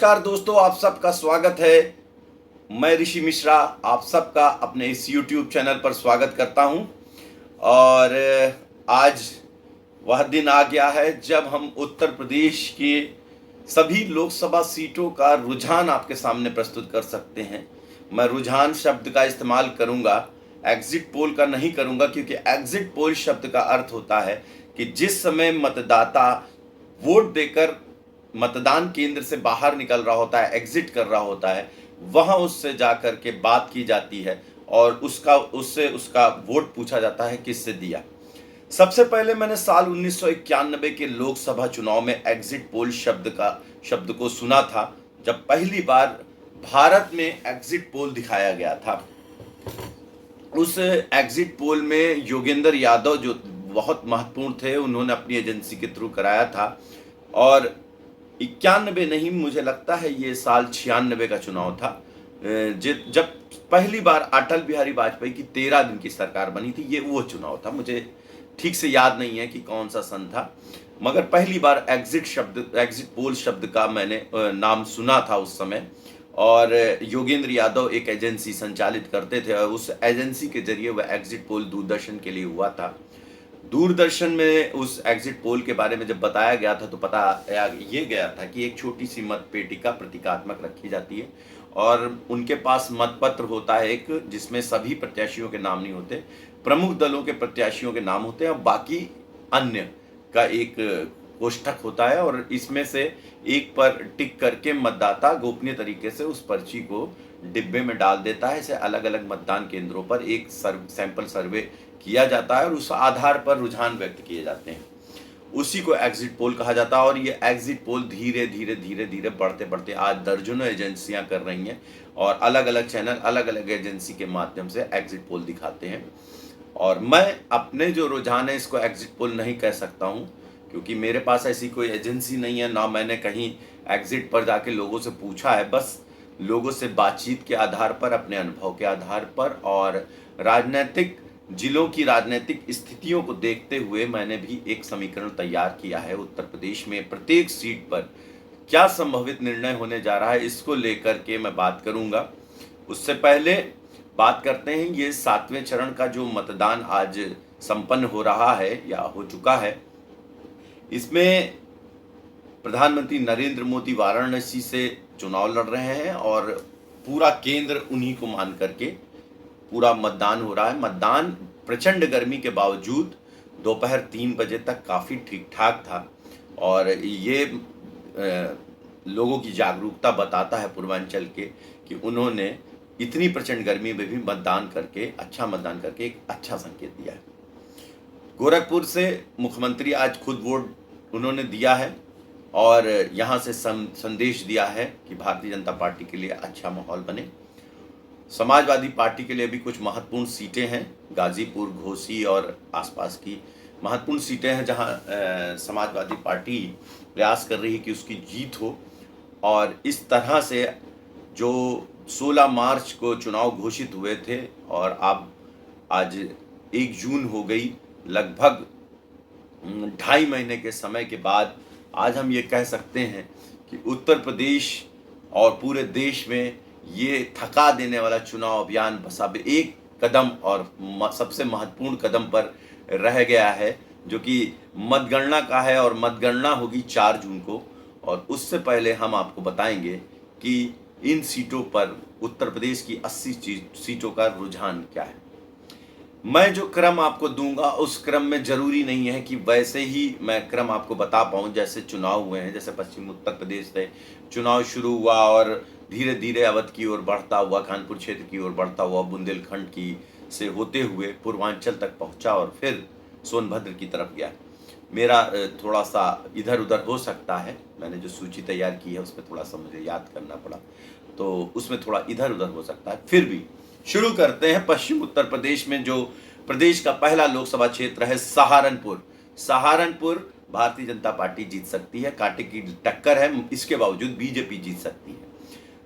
नमस्कार दोस्तों, आप सबका स्वागत है। मैं ऋषि मिश्रा आप सबका अपने इस YouTube चैनल पर स्वागत करता हूं। और आज वह दिन आ गया है जब हम उत्तर प्रदेश के सभी लोकसभा सीटों का रुझान आपके सामने प्रस्तुत कर सकते हैं। मैं रुझान शब्द का इस्तेमाल करूंगा, एग्जिट पोल का नहीं करूंगा, क्योंकि एग्जिट पोल शब्द का अर्थ होता है कि जिस समय मतदाता वोट देकर मतदान केंद्र से बाहर निकल रहा होता है, एग्जिट कर रहा होता है, वहां उससे जाकर के बात की जाती है और उससे उसका वोट पूछा जाता है किससे दिया। सबसे पहले मैंने साल 1991 के लोकसभा चुनाव में एग्जिट पोल शब्द को सुना था, जब पहली बार भारत में एग्जिट पोल दिखाया गया था। उस एग्जिट पोल में योगेंद्र यादव जो बहुत महत्वपूर्ण थे, उन्होंने अपनी एजेंसी के थ्रू कराया था। और 91 नहीं, मुझे लगता है ये साल 96 का चुनाव था, जब पहली बार अटल बिहारी वाजपेयी की 13 दिन की सरकार बनी थी। ये वो चुनाव था, मुझे ठीक से याद नहीं है कि कौन सा सन था, मगर पहली बार एग्जिट पोल शब्द का मैंने नाम सुना था उस समय। और योगेंद्र यादव एक एजेंसी संचालित करते थे और उस एजेंसी के जरिए वह एग्जिट पोल दूरदर्शन के लिए हुआ था। दूरदर्शन में उस एग्जिट पोल के बारे में जब बताया गया था तो पता ये गया था कि एक छोटी सी मत पेटिका प्रतीकात्मक रखी जाती है और उनके पास मतपत्र होता है एक, जिसमें सभी प्रत्याशियों के नाम नहीं होते, प्रमुख दलों के प्रत्याशियों के नाम होते हैं और बाकी अन्य का एक कोष्ठक होता है। और इसमें से एक पर टिक करके मतदाता गोपनीय तरीके से उस पर्ची को डिब्बे में डाल देता है। इसे अलग अलग मतदान केंद्रों पर एक सैंपल सर्वे किया जाता है और उस आधार पर रुझान व्यक्त किए जाते हैं। उसी को एग्जिट पोल कहा जाता है। और ये एग्जिट पोल धीरे धीरे बढ़ते बढ़ते आज दर्जनों एजेंसियां कर रही हैं और अलग अलग चैनल अलग अलग एजेंसी के माध्यम से एग्जिट पोल दिखाते हैं। और मैं अपने जो रुझान है इसको एग्जिट पोल नहीं कह सकता हूं, क्योंकि मेरे पास ऐसी कोई एजेंसी नहीं है, ना मैंने कहीं एग्जिट पर जाके लोगों से पूछा है। बस लोगों से बातचीत के आधार पर, अपने अनुभव के आधार पर और राजनीतिक जिलों की राजनीतिक स्थितियों को देखते हुए मैंने भी एक समीकरण तैयार किया है। उत्तर प्रदेश में प्रत्येक सीट पर क्या संभावित निर्णय होने जा रहा है, इसको लेकर के मैं बात करूंगा। उससे पहले बात करते हैं ये 7वें चरण का जो मतदान आज संपन्न हो रहा है या हो चुका है। इसमें प्रधानमंत्री नरेंद्र मोदी वाराणसी से चुनाव लड़ रहे हैं और पूरा केंद्र उन्हीं को मान करके पूरा मतदान हो रहा है। मतदान प्रचंड गर्मी के बावजूद दोपहर 3 बजे तक काफ़ी ठीक ठाक था और ये लोगों की जागरूकता बताता है पूर्वांचल के कि उन्होंने इतनी प्रचंड गर्मी में भी मतदान करके एक अच्छा संकेत दिया है। गोरखपुर से मुख्यमंत्री आज खुद वोट उन्होंने दिया है और यहाँ से संदेश दिया है कि भारतीय जनता पार्टी के लिए अच्छा माहौल बने। समाजवादी पार्टी के लिए भी कुछ महत्वपूर्ण सीटें हैं, गाजीपुर, घोसी और आसपास की महत्वपूर्ण सीटें हैं जहां समाजवादी पार्टी प्रयास कर रही है कि उसकी जीत हो। और इस तरह से जो 16 मार्च को चुनाव घोषित हुए थे और अब आज 1 जून हो गई, लगभग 2.5 महीने के समय के बाद आज हम ये कह सकते हैं कि उत्तर प्रदेश और पूरे देश में ये थका देने वाला चुनाव अभियान बस अब एक कदम और सबसे महत्वपूर्ण कदम पर रह गया है, जो कि मतगणना का है। और मतगणना होगी 4 जून को और उससे पहले हम आपको बताएंगे कि इन सीटों पर उत्तर प्रदेश की 80 सीटों का रुझान क्या है। मैं जो क्रम आपको दूंगा उस क्रम में जरूरी नहीं है कि वैसे ही मैं क्रम आपको बता पाऊँ जैसे चुनाव हुए हैं। जैसे पश्चिम उत्तर प्रदेश से चुनाव शुरू हुआ और धीरे धीरे अवध की ओर बढ़ता हुआ, कानपुर क्षेत्र की ओर बढ़ता हुआ, बुंदेलखंड की से होते हुए पूर्वांचल तक पहुंचा और फिर सोनभद्र की तरफ गया। मेरा थोड़ा सा इधर उधर हो सकता है, मैंने जो सूची तैयार की है उसमें थोड़ा सा मुझे याद करना पड़ा, तो उसमें थोड़ा इधर उधर हो सकता है। फिर भी शुरू करते हैं। पश्चिम उत्तर प्रदेश में जो प्रदेश का पहला लोकसभा क्षेत्र है सहारनपुर, भारतीय जनता पार्टी जीत सकती है, कांटे की टक्कर है, इसके बावजूद बीजेपी जीत सकती है।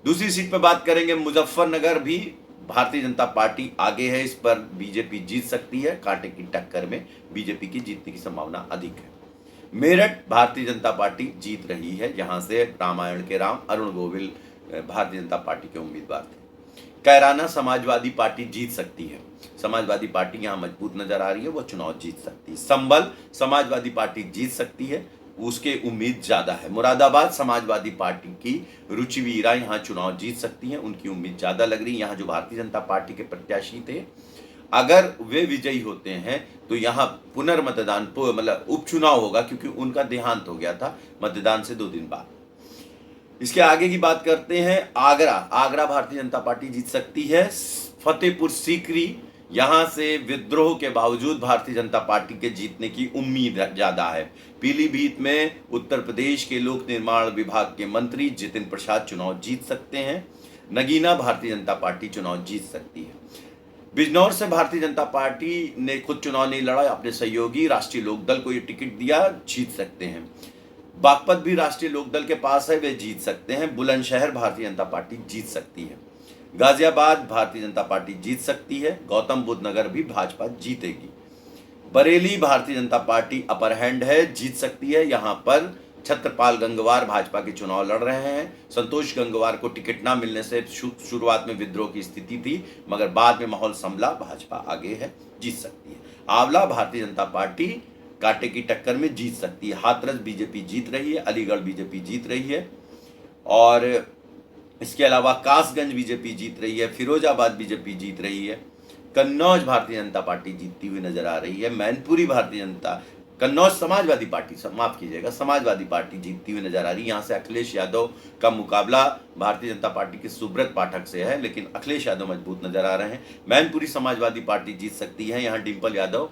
दूसरी सीट पर बात करेंगे मुजफ्फरनगर, भी भारतीय जनता पार्टी आगे है, इस पर बीजेपी जीत सकती है, कांटे की टक्कर में बीजेपी की जीतने की संभावना अधिक है। मेरठ भारतीय जनता पार्टी जीत रही है, जहां से रामायण के राम अरुण गोविल भारतीय जनता पार्टी के उम्मीदवार थे। कैराना समाजवादी पार्टी जीत सकती है, समाजवादी पार्टी यहां मजबूत नजर आ रही है, वो चुनाव जीत सकती है। संभल समाजवादी पार्टी जीत सकती है, उसके उम्मीद ज्यादा है। मुरादाबाद समाजवादी पार्टी की रुचि वीरा यहां चुनाव जीत सकती हैं, उनकी उम्मीद ज्यादा लग रही है। यहां जो भारतीय जनता पार्टी के प्रत्याशी थे, अगर वे विजयी होते हैं तो यहाँ पुनर्मतदान मतलब उपचुनाव होगा, क्योंकि उनका देहांत हो गया था मतदान से 2 दिन बाद। इसके आगे की बात करते हैं। आगरा भारतीय जनता पार्टी जीत सकती है। फतेहपुर सीकरी, यहां से विद्रोह के बावजूद भारतीय जनता पार्टी के जीतने की उम्मीद ज्यादा है। पीलीभीत में उत्तर प्रदेश के लोक निर्माण विभाग के मंत्री जितिन प्रसाद चुनाव जीत सकते हैं। नगीना भारतीय जनता पार्टी चुनाव जीत सकती है। बिजनौर से भारतीय जनता पार्टी ने खुद चुनाव नहीं लड़ा, अपने सहयोगी राष्ट्रीय लोकदल को ये टिकट दिया, जीत सकते हैं। बागपत भी राष्ट्रीय लोकदल के पास है, वे जीत सकते हैं। बुलंदशहर भारतीय जनता पार्टी जीत सकती है। गाजियाबाद भारतीय जनता पार्टी जीत सकती है। गौतम बुद्ध नगर भी भाजपा जीतेगी। Bareilly Bharatiya Janata party upper hand है, जीत सकती है। यहां पर छत्रपाल गंगवार भाजपा के चुनाव लड़ रहे हैं। संतोष गंगवार को टिकट ना मिलने से शुरुआत में विद्रोह की स्थिति थी, मगर बाद में माहौल संभला, भाजपा आगे है, जीत सकती है। आंवला भारतीय जनता पार्टी कांटे की टक्कर में जीत सकती है। हाथरस बीजेपी जीत रही है। अलीगढ़ बीजेपी जीत रही है, और इसके अलावा कासगंज बीजेपी जीत रही है। फिरोजाबाद बीजेपी जीत रही है। कन्नौज भारतीय जनता पार्टी जीतती हुई नजर आ रही है। मैनपुरी भारतीय जनता कन्नौज समाजवादी पार्टी, माफ कीजिएगा, समाजवादी पार्टी जीतती हुई नजर आ रही है। यहाँ से अखिलेश यादव का मुकाबला भारतीय जनता पार्टी के सुब्रत पाठक से है, लेकिन अखिलेश यादव मजबूत नजर आ रहे हैं। मैनपुरी समाजवादी पार्टी जीत सकती है। यहाँ डिम्पल यादव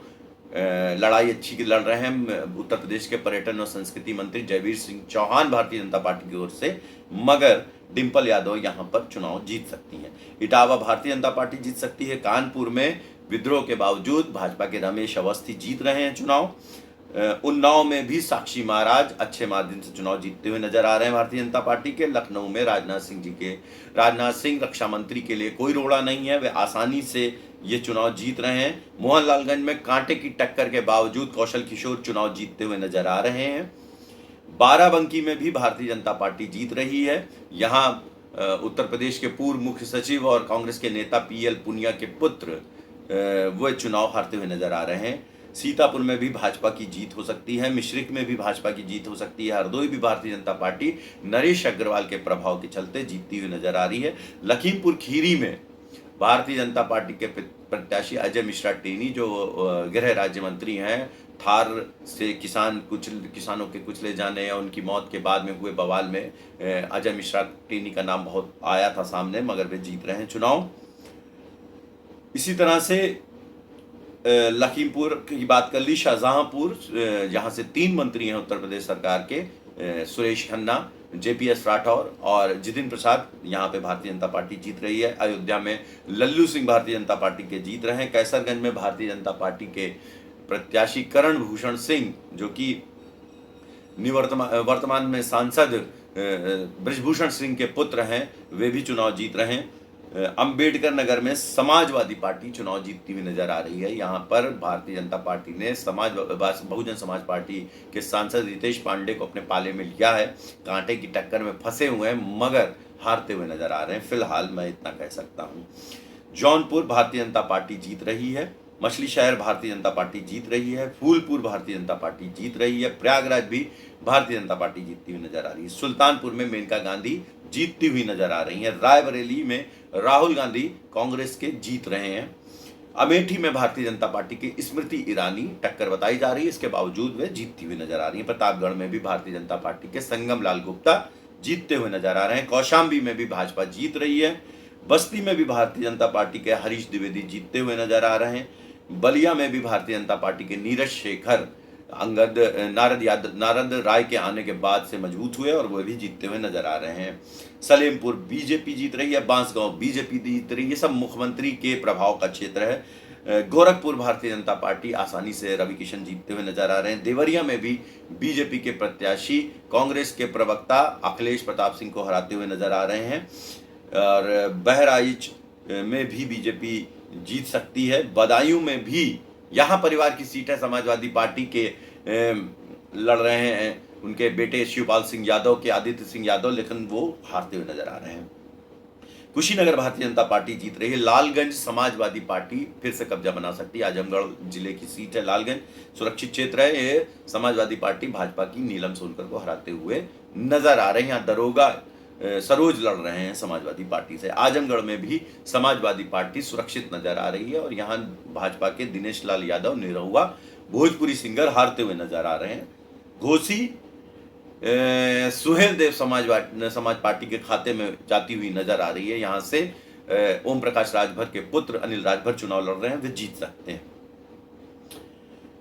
लड़ाई अच्छी लड़ रहे हैं। उत्तर प्रदेश के पर्यटन और संस्कृति मंत्री जयवीर सिंह चौहान भारतीय जनता पार्टी की ओर से, मगर डिम्पल यादव यहां पर चुनाव जीत सकती हैं। इटावा भारतीय जनता पार्टी जीत सकती है। कानपुर में विद्रोह के बावजूद भाजपा के रमेश अवस्थी जीत रहे हैं चुनाव। उन्नाव में भी साक्षी महाराज अच्छे मार्जिन से चुनाव जीतते हुए नजर आ रहे हैं भारतीय जनता पार्टी के। लखनऊ में राजनाथ सिंह रक्षा मंत्री के लिए कोई रोड़ा नहीं है, वे आसानी से ये चुनाव जीत रहे हैं। मोहनलालगंज में कांटे की टक्कर के बावजूद कौशल किशोर चुनाव जीतते हुए नजर आ रहे हैं। बाराबंकी में भी भारतीय जनता पार्टी जीत रही है। यहाँ उत्तर प्रदेश के पूर्व मुख्य सचिव और कांग्रेस के नेता PL पुनिया के पुत्र वो चुनाव हारते हुए नजर आ रहे हैं। सीतापुर में भी भाजपा की जीत हो सकती है। मिश्रिक में भी भाजपा की जीत हो सकती है। हरदोई भी भारतीय जनता पार्टी नरेश अग्रवाल के प्रभाव के चलते जीतती हुई नजर आ रही है। लखीमपुर खीरी में भारतीय जनता पार्टी के प्रत्याशी अजय मिश्रा टेनी, जो गृह राज्य मंत्री हैं, थार से किसानों के कुचले जाने या उनकी मौत के बाद में हुए बवाल में अजय मिश्रा टेनी का नाम बहुत आया था सामने, मगर वे जीत रहे हैं चुनाव। इसी तरह से लखीमपुर की बात कर ली। शाहजहांपुर, जहां से 3 मंत्री हैं उत्तर प्रदेश सरकार के, सुरेश खन्ना, JPS राठौर और जितिन प्रसाद, यहाँ पे भारतीय जनता पार्टी जीत रही है। अयोध्या में लल्लू सिंह भारतीय जनता पार्टी के जीत रहे हैं। कैसरगंज में भारतीय जनता पार्टी के प्रत्याशी करण भूषण सिंह, जो कि वर्तमान में सांसद ब्रजभूषण सिंह के पुत्र हैं, वे भी चुनाव जीत रहे हैं। अंबेडकर नगर में समाजवादी पार्टी चुनाव जीतती हुई नजर आ रही है। यहाँ पर भारतीय जनता पार्टी ने बहुजन समाज पार्टी के सांसद रितेश पांडे को अपने पाले में लिया है। कांटे की टक्कर में फंसे हुए हैं, मगर हारते हुए नजर आ रहे हैं। फिलहाल मैं इतना कह सकता हूँ। जौनपुर भारतीय जनता पार्टी जीत रही है। मछली शहर भारतीय जनता पार्टी जीत रही है। फूलपुर भारतीय जनता पार्टी जीत रही है। प्रयागराज भी भारतीय जनता पार्टी जीतती हुई नजर आ रही है। सुल्तानपुर में मेनका गांधी जीतती हुई नजर आ रही है। रायबरेली में राहुल गांधी कांग्रेस के जीत रहे हैं। अमेठी में भारतीय जनता पार्टी की स्मृति ईरानी टक्कर बताई जा रही है, इसके बावजूद वे जीतती हुई नजर आ रही है। प्रतापगढ़ में भी भारतीय जनता पार्टी के संगम लाल गुप्ता जीतते हुए नजर आ रहे हैं। कौशाम्बी में भी भाजपा जीत रही है। बस्ती में भी भारतीय जनता पार्टी के हरीश द्विवेदी जीतते हुए नजर आ रहे हैं। बलिया में भी भारतीय जनता पार्टी के नीरज शेखर नारद राय के आने के बाद से मजबूत हुए और वो भी जीतते हुए नजर आ रहे हैं। सलेमपुर बीजेपी जीत रही है। बांसगांव बीजेपी जीत रही है। सब मुख्यमंत्री के प्रभाव का क्षेत्र है। गोरखपुर भारतीय जनता पार्टी आसानी से रवि किशन जीतते हुए नजर आ रहे हैं। देवरिया में भी बीजेपी के प्रत्याशी कांग्रेस के प्रवक्ता अखिलेश प्रताप सिंह को हराते हुए नजर आ रहे हैं। और बहराइच में भी बीजेपी जीत सकती है। बदायूं में भी, यहाँ परिवार की सीट है समाजवादी पार्टी के लड़ रहे हैं उनके बेटे शिवपाल सिंह यादव के आदित्य सिंह यादव, लेकिन वो हारते हुए नजर आ रहे हैं। कुशीनगर भारतीय जनता पार्टी जीत रही है। लालगंज समाजवादी पार्टी फिर से कब्जा बना सकती है। आजमगढ़ जिले की सीट है लालगंज, सुरक्षित क्षेत्र है। ये समाजवादी पार्टी भाजपा की नीलम सोनकर को हराते हुए नजर आ रहे हैं। यहाँ दरोगा सरोज लड़ रहे हैं समाजवादी पार्टी से। आजमगढ़ में भी समाजवादी पार्टी सुरक्षित नजर आ रही है और यहाँ भाजपा के दिनेश लाल यादव निरहुआ भोजपुरी सिंगर हारते हुए नजर आ रहे हैं। घोसी सुहेल देव समाज पार्टी के खाते में जाती हुई नजर आ रही है। यहां से ओम प्रकाश राजभर के पुत्र अनिल राजभर चुनाव लड़ रहे हैं, वे जीत सकते हैं।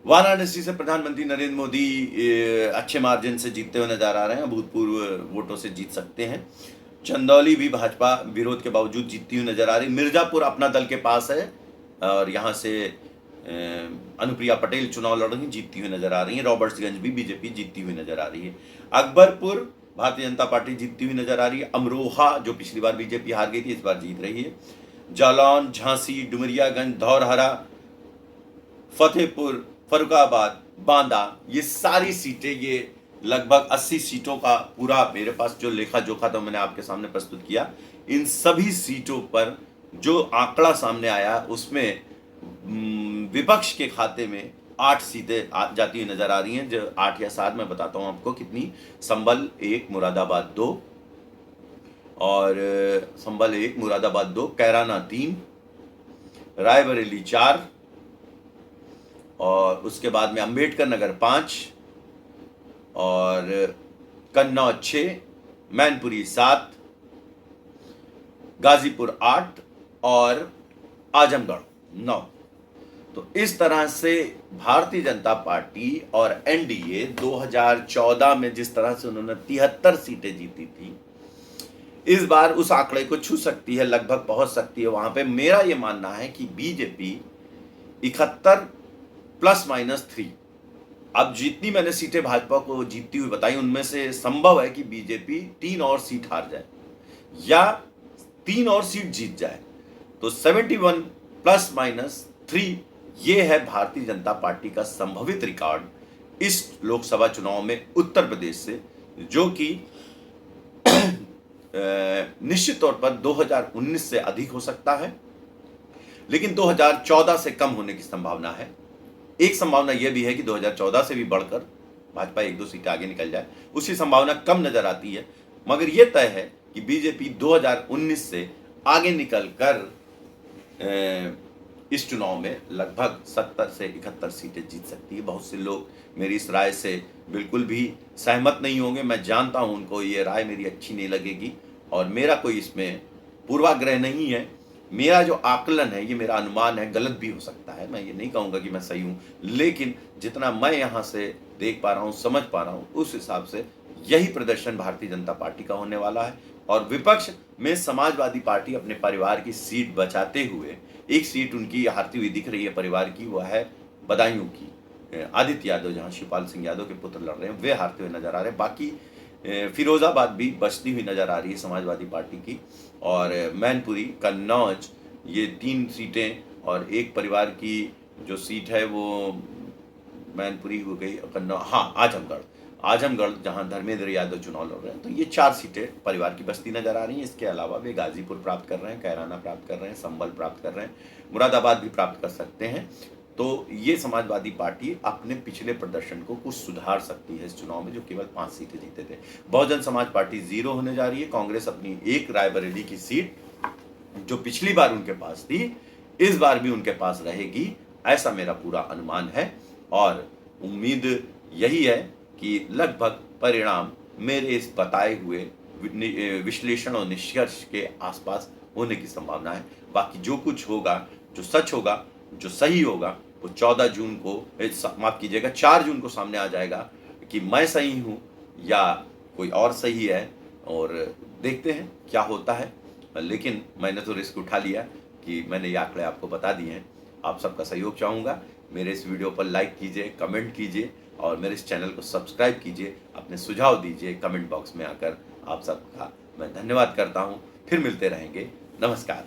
वाराणसी से प्रधानमंत्री नरेंद्र मोदी अच्छे मार्जिन से जीतते हुए नजर आ रहे हैं, भूतपूर्व वोटों से जीत सकते हैं। चंदौली भी भाजपा विरोध के बावजूद जीतती हुई नजर आ रही। मिर्जापुर अपना दल के पास है और यहां से अनुप्रिया पटेल चुनाव लड़ रही, जीतती हुई नजर आ रही है। रॉबर्ट्सगंज भी बीजेपी जीतती हुई नजर आ रही है। अकबरपुर भारतीय जनता पार्टी जीतती हुई नजर आ रही है। अमरोहा जो पिछली बार बीजेपी हार गई थी, इस बार जीत रही है। जालौन, झांसी, डुमरियागंज, धौरहरा, फतेहपुर, फर्रुखाबाद, बांदा, ये सारी सीटें, ये लगभग 80 सीटों का पूरा मेरे पास जो लेखा जोखा था मैंने आपके सामने प्रस्तुत किया। इन सभी सीटों पर जो आंकड़ा सामने आया उसमें विपक्ष के खाते में 8 सीटें जाती हुई नजर आ रही हैं। जो 8 या 7 मैं बताता हूं आपको कितनी। संभल 1, मुरादाबाद 2 और संभल 1, मुरादाबाद 2, कैराना 3, रायबरेली 4 और उसके बाद में अंबेडकर नगर 5 और कन्नौज 6, मैनपुरी 7, गाजीपुर 8 और आजमगढ़ 9। तो इस तरह से भारतीय जनता पार्टी और एनडीए 2014 में जिस तरह से उन्होंने 73 सीटें जीती थी, इस बार उस आंकड़े को छू सकती है, लगभग पहुंच सकती है वहां पे। मेरा यह मानना है कि बीजेपी 71 ± 3, अब जितनी मैंने सीटें भाजपा को जीतती हुई बताई उनमें से संभव है कि बीजेपी 3 और सीट हार जाए या 3 और सीट जीत जाए। तो 71 ± 3 ये है भारतीय जनता पार्टी का संभवित रिकॉर्ड इस लोकसभा चुनाव में उत्तर प्रदेश से, जो कि निश्चित तौर पर 2019 से अधिक हो सकता है, लेकिन 2014 से कम होने की संभावना है। एक संभावना यह भी है कि 2014 से भी बढ़कर भाजपा 1-2 सीटें आगे निकल जाए, उसकी संभावना कम नजर आती है। मगर यह तय है कि बीजेपी 2019 से आगे निकल कर इस चुनाव में लगभग 70 से 71 सीटें जीत सकती है। बहुत से लोग मेरी इस राय से बिल्कुल भी सहमत नहीं होंगे, मैं जानता हूं उनको ये राय मेरी अच्छी नहीं लगेगी और मेरा कोई इसमें पूर्वाग्रह नहीं है। मेरा जो आकलन है, ये मेरा अनुमान है, गलत भी हो सकता है, मैं ये नहीं कहूँगा कि मैं सही हूँ, लेकिन जितना मैं यहाँ से देख पा रहा हूँ, समझ पा रहा हूँ, उस हिसाब से यही प्रदर्शन भारतीय जनता पार्टी का होने वाला है। और विपक्ष में समाजवादी पार्टी अपने परिवार की सीट बचाते हुए, एक सीट उनकी हारती हुई दिख रही है परिवार की, वह है बदायूं की। आदित्य यादव, जहां शिवपाल सिंह यादव के पुत्र लड़ रहे हैं, वे हारते हुए नजर आ रहे हैं। बाकी फिरोजाबाद भी बचती हुई नजर आ रही है समाजवादी पार्टी की, और मैनपुरी, कन्नौज, ये 3 सीटें और एक परिवार की जो सीट है वो मैनपुरी हो गई, कन्नौज, हाँ आजमगढ़ जहां धर्मेंद्र यादव चुनाव लड़ रहे हैं। तो ये 4 सीटें परिवार की बचती नजर आ रही हैं। इसके अलावा वे गाजीपुर प्राप्त कर रहे हैं, कैराना प्राप्त कर रहे हैं, संभल प्राप्त कर रहे हैं, मुरादाबाद भी प्राप्त कर सकते हैं। तो ये समाजवादी पार्टी अपने पिछले प्रदर्शन को कुछ सुधार सकती है इस चुनाव में, जो केवल 5 सीटें जीते थे। बहुजन समाज पार्टी 0 होने जा रही है। कांग्रेस अपनी एक रायबरेली की सीट जो पिछली बार उनके पास थी, इस बार भी उनके पास रहेगी, ऐसा मेरा पूरा अनुमान है। और उम्मीद यही है कि लगभग परिणाम मेरे इस बताए हुए विश्लेषण और निष्कर्ष के आसपास होने की संभावना है। बाकी जो कुछ होगा, जो सच होगा, जो सही होगा, वो 14 जून को, माफ कीजिएगा, 4 जून को सामने आ जाएगा कि मैं सही हूं या कोई और सही है, और देखते हैं क्या होता है। लेकिन मैंने तो रिस्क उठा लिया कि मैंने ये आंकड़े आपको बता दिए हैं। आप सबका सहयोग चाहूँगा। मेरे इस वीडियो पर लाइक कीजिए, कमेंट कीजिए और मेरे इस चैनल को सब्सक्राइब कीजिए। अपने सुझाव दीजिए कमेंट बॉक्स में आकर। आप सबका मैं धन्यवाद करता हूँ। फिर मिलते रहेंगे। नमस्कार।